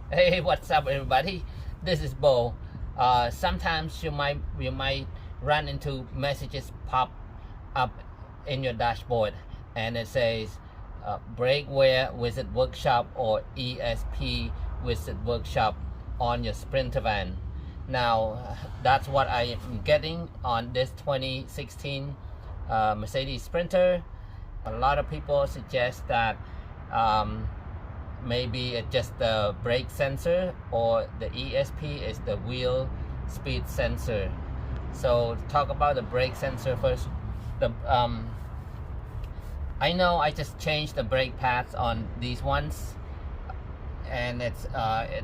Hey, what's up, everybody? This is Bo. Sometimes you might run into messages pop up in your dashboard, and it says brake wear visit workshop or ESP visit workshop on your Sprinter van. Now, that's what I am getting on this 2016 Mercedes Sprinter. A lot of people suggest that maybe it's just the brake sensor, or the ESP is the wheel speed sensor. So talk about the brake sensor first. The I know I just changed the brake pads on these ones, and it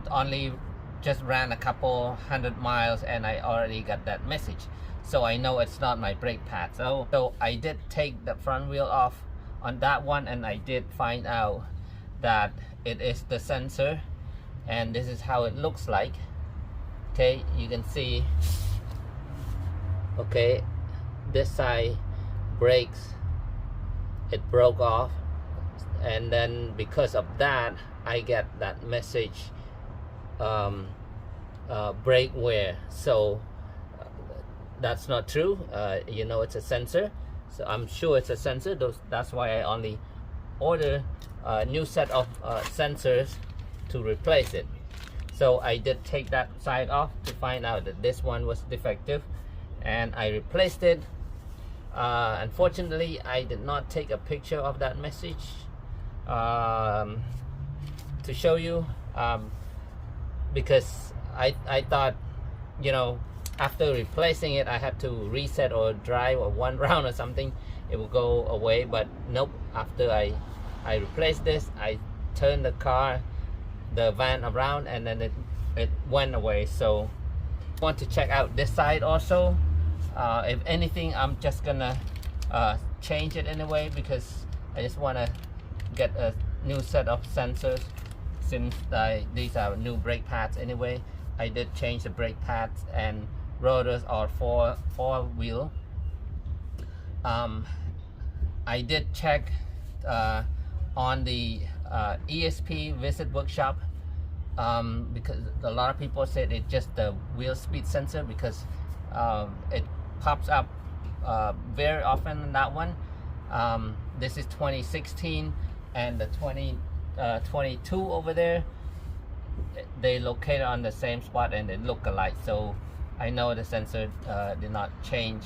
only just ran a couple 100 miles, and I already got that message. So I know it's not my brake pad. So I did take the front wheel off on that one, and I did find out that it is the sensor, and this is how it looks like. Okay, you can see, okay, this side brakes, it broke off, and then because of that I get that message, brake wear. So that's not true. You know, it's a sensor, so I'm sure it's a sensor. That's why I only order a new set of sensors to replace it. So I did take that side off to find out that this one was defective, and I replaced it. Unfortunately, I did not take a picture of that message to show you, because I thought, you know, after replacing it I had to reset or drive or one round or something, it will go away. But nope, after I replaced this, I turned the van around, and then it went away. So I want to check out this side also. If anything, I'm just gonna change it anyway, because I just want to get a new set of sensors, since these are new brake pads anyway. I did change the brake pads, and rotors are four wheel. I did check on the ESP visit workshop, because a lot of people said it's just the wheel speed sensor, because it pops up very often in that one. This is 2016, and the 2022 over there, they located on the same spot and they look alike. So I know the sensor did not change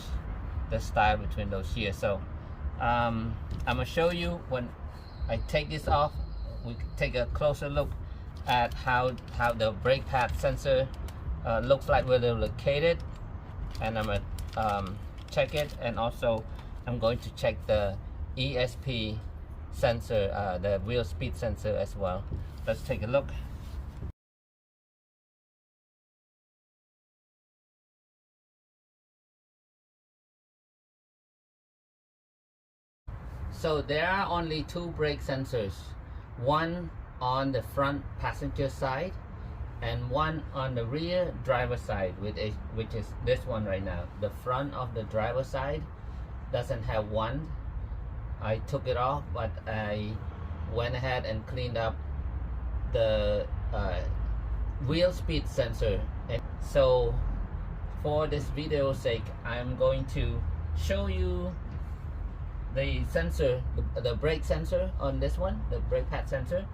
the style between those years. So I'm gonna show you when I take this off. We can take a closer look at how the brake pad sensor looks like, where they're located, and I'm gonna check it. And also I'm going to check the ESP sensor, the wheel speed sensor as well. Let's take a look. So there are only two brake sensors, one on the front passenger side and one on the rear driver side, which is this one right now. The front of the driver side doesn't have one. I took it off, but I went ahead and cleaned up the wheel speed sensor. And so for this video's sake, I'm going to show you the sensor, the brake sensor on this one, the brake pad sensor,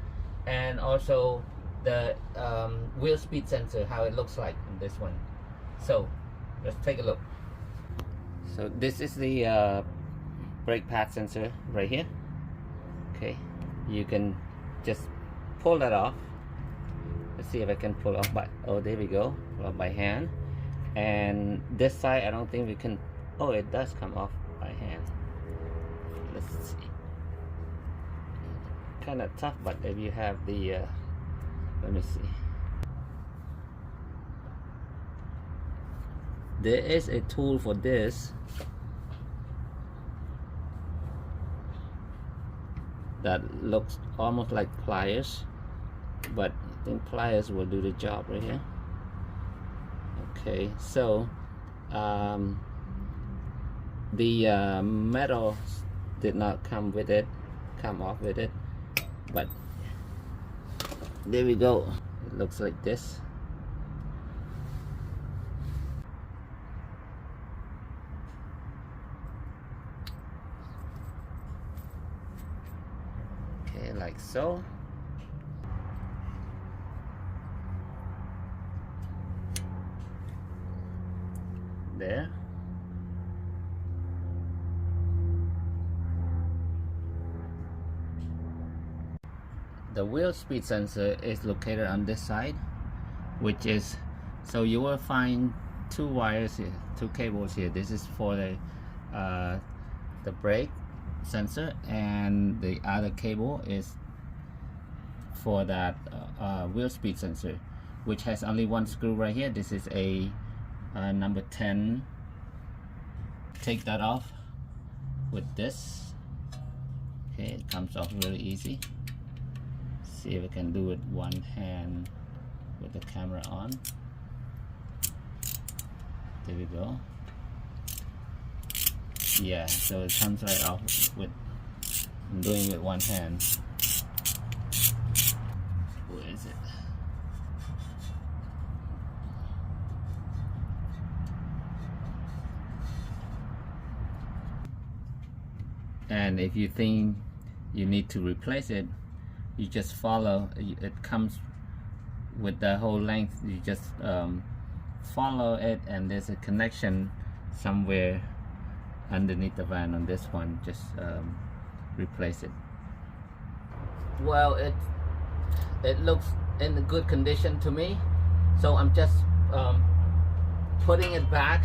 and also the wheel speed sensor, how it looks like in this one. So let's take a look. So this is the brake pad sensor right here. Okay, you can just pull that off. Let's see if I can pull off by, oh, there we go, pull off by hand. And this side, I don't think we can. Oh, it does come off by hand. Let's see. Kind of tough, but if you have the let me see, there is a tool for this that looks almost like pliers, but I think pliers will do the job right here. Okay, so the metal did not come off with it, but there we go. It looks like this. Okay, like so. There. The wheel speed sensor is located on this side, which is, so you will find two wires here, two cables here. This is for the brake sensor, and the other cable is for that wheel speed sensor, which has only one screw right here. This is a number 10. Take that off with this. Okay, it comes off really easy. See if I can do it one hand with the camera on. There we go. Yeah, so it comes right off with, I'm doing it with one hand. Where is it? And if you think you need to replace it, you just follow, it comes with the whole length. You just follow it, and there's a connection somewhere underneath the van on this one. Just replace it. Well, it looks in good condition to me, so I'm just putting it back,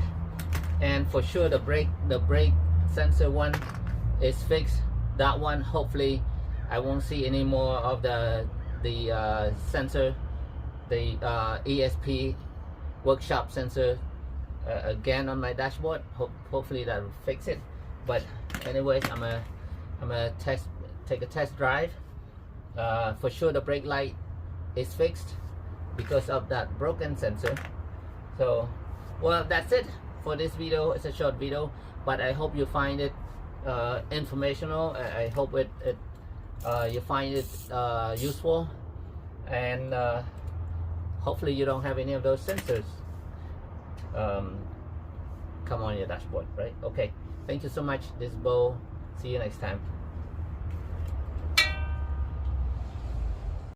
and for sure the brake sensor one is fixed. That one, hopefully I won't see any more of the sensor, the ESP workshop sensor again on my dashboard. Hopefully that will fix it. But anyways, I'm gonna take a test drive. For sure the brake light is fixed because of that broken sensor. So, well, that's it for this video. It's a short video, but I hope you find it informational. I hope you find it useful, and hopefully you don't have any of those sensors come on your dashboard, right? Okay, thank you so much. This is Bo. See you next time.